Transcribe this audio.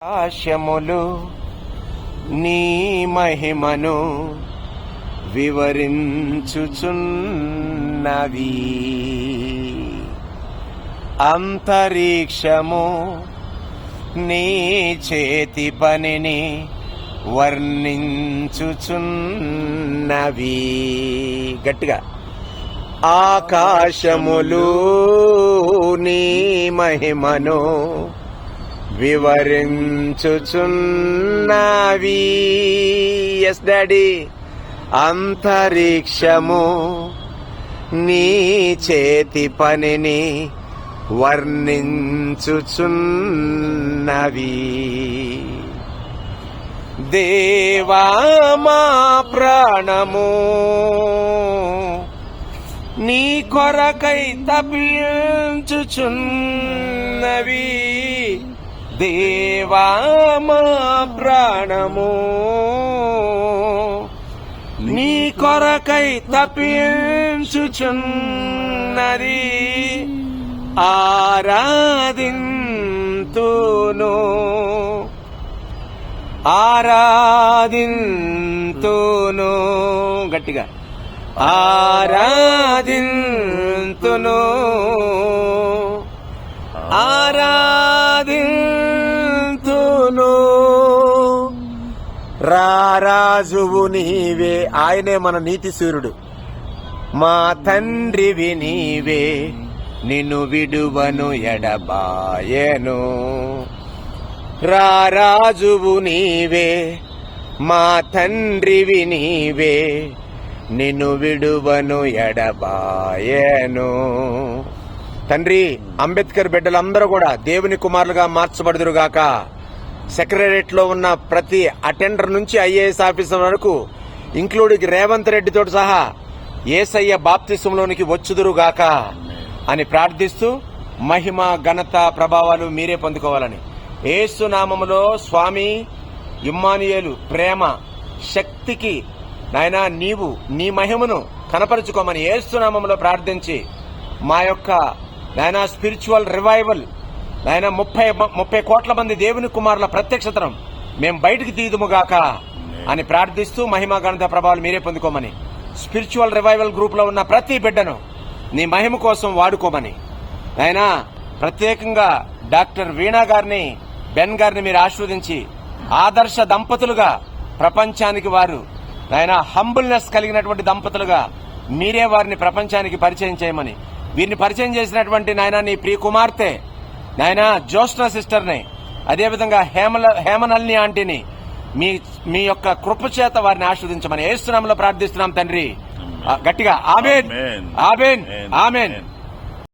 ఆకాశములు నీ మహిమను వివరించుచున్నవి, అంతరిక్షము నీ చేతి పనిని వర్ణించుచున్నవి. గట్టిగా, ఆకాశములు నీ మహిమను వివరించుచున్నవి. Yes daddy. అంతరిక్షము నీ చేతి పనిని వర్ణించుచున్నవి. దేవా మా ప్రాణము నీ కొరకై తప్పించుచున్నవి. దేవా మా ప్రాణము నీ కొరకై తప్పించుచున్నది. ఆరాధింతును ఆరాధింతును. గట్టిగా, ఆరాధింతును ఆరాధింతును. రారాజువు నీవే, ఆయనే మన నీతి సూర్యుడు. మా తండ్రివి నీవే, నిన్ను విడువను ఎడబాయను. రారాజువు నీవే, మా తండ్రివి నీవే, నిన్ను విడువను ఎడబాయను. తండ్రి, అంబేద్కర్ బిడ్డలందరూ కూడా దేవుని కుమారులుగా మార్చబడుదురుగాక. సెక్రటరియట్ లో ఉన్న ప్రతి అటెండర్ నుంచి ఐఏఎస్ ఆఫీసర్ వరకు, ఇంక్లూడింగ్ రేవంత్ రెడ్డితో సహా యేసయ్య బాప్తిసంలోనికి వచ్చుదురుగాక అని ప్రార్థిస్తూ, మహిమ ఘనత ప్రభావాలు మీరే పొందుకోవాలని యేసు నామములో స్వామి ఇమ్మానుయేలు ప్రేమ శక్తికి నాయనా నీవు నీ మహిమను కనపరుచుకోమని యేసు నామములో ప్రార్థించి, మా యొక్క నాయనా స్పిరిచువల్ రివైవల్ నాయన 30 కోట్ల మంది దేవుని కుమారుల ప్రత్యక్షతను మేం బయటికి తీదుముగాక అని ప్రార్థిస్తూ, మహిమ ఘనత ప్రభావాలు మీరే పొందుకోమని, స్పిరిచువల్ రివైవల్ గ్రూప్ లో ఉన్న ప్రతి బిడ్డను నీ మహిమ కోసం వాడుకోమని నాయనా, ప్రత్యేకంగా డాక్టర్ వీణా గారిని, బెన్ గారిని మీరు ఆశీర్వదించి ఆదర్శ దంపతులుగా ప్రపంచానికి వారు నాయనా హంబుల్నెస్ కలిగినటువంటి దంపతులుగా మీరే వారిని ప్రపంచానికి పరిచయం చేయమని, వీరిని పరిచయం చేసినటువంటి నాయనా నీ ప్రియ కుమార్తె నాయనా జ్యోత్స్న సిస్టర్ని, అదేవిధంగా హేమనల్ని ఆంటీని మీ యొక్క కృప చేత వారిని ఆశీర్వదించమని యేసు నామములో ప్రార్థిస్తున్నాం తండ్రి. గట్టిగా ఆమేన్, ఆమేన్, ఆమేన్.